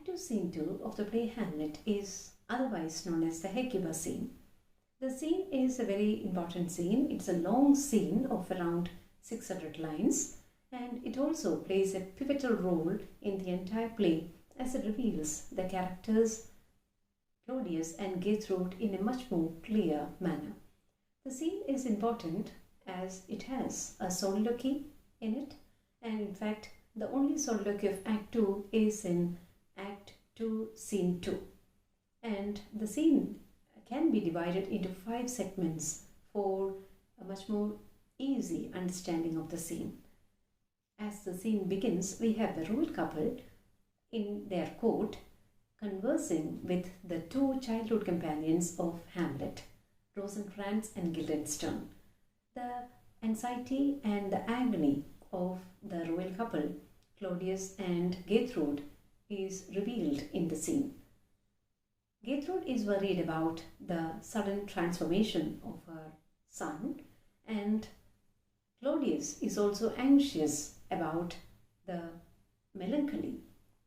Act 2, Scene 2 of the play Hamlet is otherwise known as the Hecuba scene. The scene is a very important scene. It's a long scene of around 600 lines, and it also plays a pivotal role in the entire play as it reveals the characters Claudius and Gertrude in a much more clear manner. The scene is important as it has a soliloquy in it, and in fact the only soliloquy of Act 2 is in Act 2, Scene 2. And the scene can be divided into 5 segments for a much more easy understanding of the scene. As the scene begins, we have the royal couple in their court conversing with the 2 childhood companions of Hamlet, Rosencrantz and Guildenstern. The anxiety and the agony of the royal couple, Claudius and Gertrude, is revealed in the scene. Gertrude is worried about the sudden transformation of her son, and Claudius is also anxious about the melancholy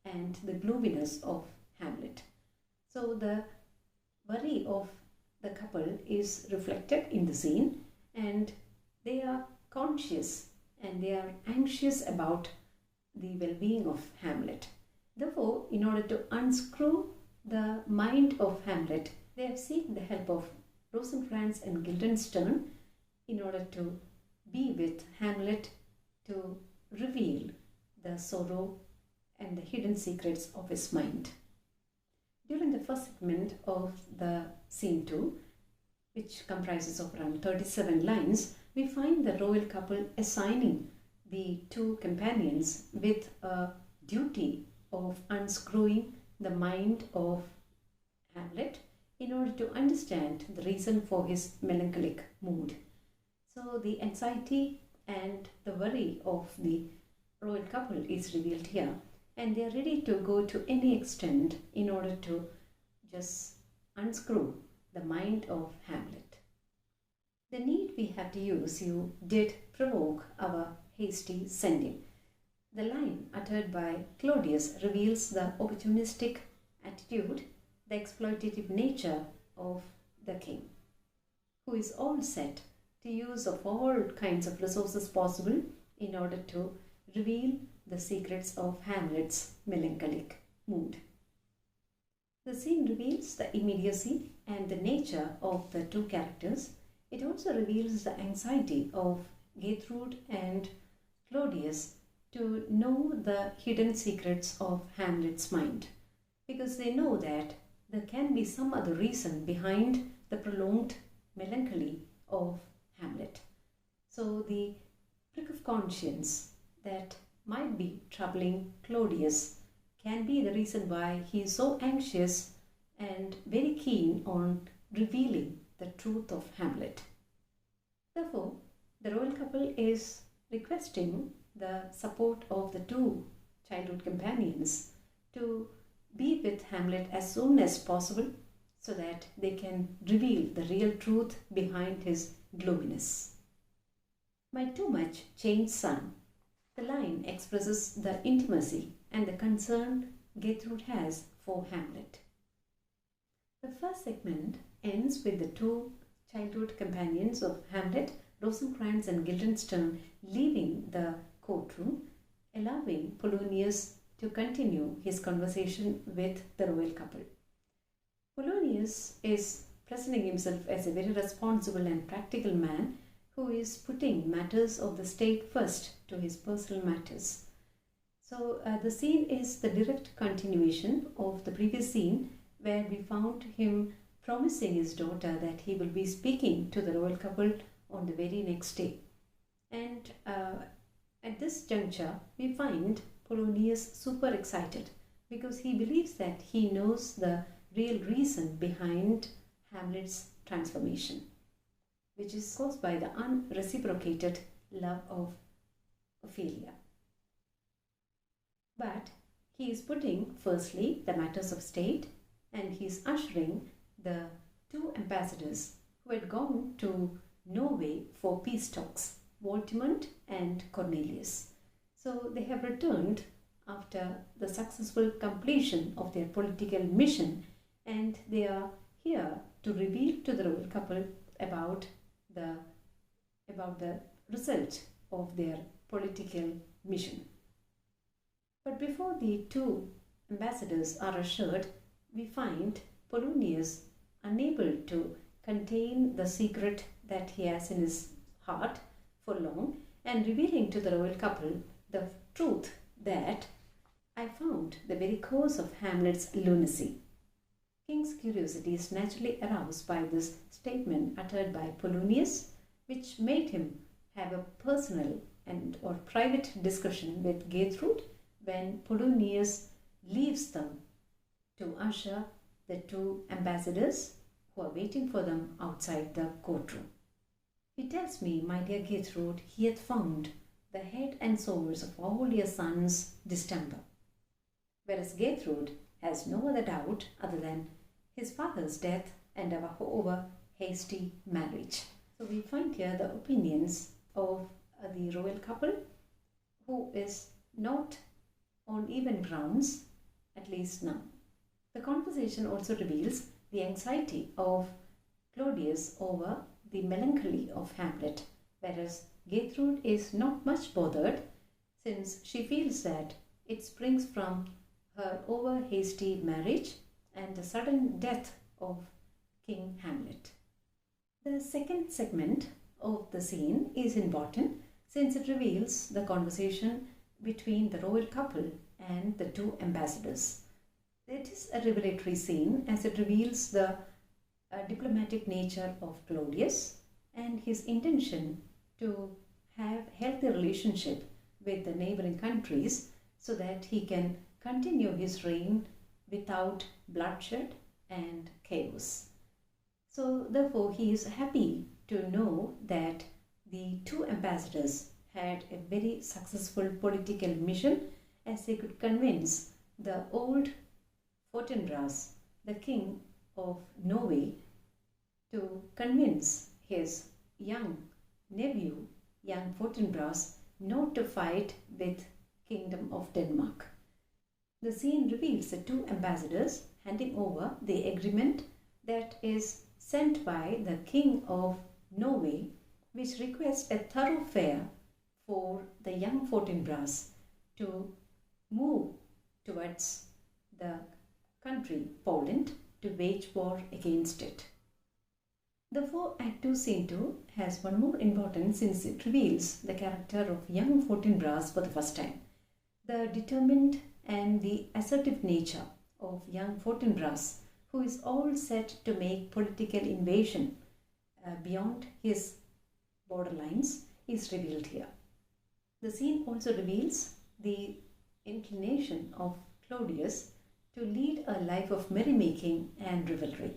and the gloominess of Hamlet. So the worry of the couple is reflected in the scene, and they are conscious and they are anxious about the well-being of Hamlet. Therefore, in order to unscrew the mind of Hamlet, they have sought the help of Rosencrantz and Guildenstern in order to be with Hamlet to reveal the sorrow and the hidden secrets of his mind. During the first segment of the Scene 2, which comprises of around 37 lines, we find the royal couple assigning the 2 companions with a duty of unscrewing the mind of Hamlet in order to understand the reason for his melancholic mood. So the anxiety and the worry of the royal couple is revealed here, and they are ready to go to any extent in order to just unscrew the mind of Hamlet. The need we have to use you did provoke our hasty sending. The line uttered by Claudius reveals the opportunistic attitude, the exploitative nature of the king, who is all set to use of all kinds of resources possible in order to reveal the secrets of Hamlet's melancholic mood. The scene reveals the immediacy and the nature of the 2 characters. It also reveals the anxiety of Gertrude and Claudius to know the hidden secrets of Hamlet's mind, because they know that there can be some other reason behind the prolonged melancholy of Hamlet. So the prick of conscience that might be troubling Claudius can be the reason why he is so anxious and very keen on revealing the truth of Hamlet. Therefore, the royal couple is requesting the support of the 2 childhood companions to be with Hamlet as soon as possible so that they can reveal the real truth behind his gloominess. My too much changed son. The line expresses the intimacy and the concern Gertrude has for Hamlet. The first segment ends with the 2 childhood companions of Hamlet, Rosencrantz and Guildenstern, leaving the courtroom, allowing Polonius to continue his conversation with the royal couple. Polonius is presenting himself as a very responsible and practical man who is putting matters of the state first to his personal matters. So the scene is the direct continuation of the previous scene where we found him promising his daughter that he will be speaking to the royal couple on the very next day. And at this juncture, we find Polonius super excited because he believes that he knows the real reason behind Hamlet's transformation, which is caused by the unreciprocated love of Ophelia. But he is putting firstly the matters of state, and he is ushering the 2 ambassadors who had gone to Norway for peace talks, Voltimand and Cornelius. So they have returned after the successful completion of their political mission, and they are here to reveal to the royal couple about the result of their political mission. But before the two ambassadors are assured, we find Polonius unable to contain the secret that he has in his heart for long, and revealing to the royal couple the truth that I found the very cause of Hamlet's lunacy. King's curiosity is naturally aroused by this statement uttered by Polonius, which made him have a personal and or private discussion with Gertrude when Polonius leaves them to usher the two ambassadors who are waiting for them outside the courtroom. He tells me, my dear Gertrude, he hath found the head and source of all your son's distemper. Whereas Gertrude has no other doubt other than his father's death and our over hasty marriage. So we find here the opinions of the royal couple, who is not on even grounds, at least now. The conversation also reveals the anxiety of Claudius over the melancholy of Hamlet, whereas Gertrude is not much bothered, since she feels that it springs from her over hasty marriage and the sudden death of King Hamlet. The second segment of the scene is important since it reveals the conversation between the royal couple and the two ambassadors. It is a revelatory scene as it reveals the diplomatic nature of Claudius and his intention to have healthy relationship with the neighboring countries so that he can continue his reign without bloodshed and chaos. So therefore he is happy to know that the two ambassadors had a very successful political mission as they could convince the old Fortinbras, the king of Norway, to convince his young nephew, young Fortinbras, not to fight with Kingdom of Denmark. The scene reveals the two ambassadors handing over the agreement that is sent by the King of Norway, which requests a thoroughfare for the young Fortinbras to move towards the country, Poland, to wage war against it. The 4-Act 2 Scene 2 has one more importance since it reveals the character of young Fortinbras for the first time. The determined and the assertive nature of young Fortinbras, who is all set to make political invasion beyond his borderlines, is revealed here. The scene also reveals the inclination of Claudius to lead a life of merrymaking and revelry.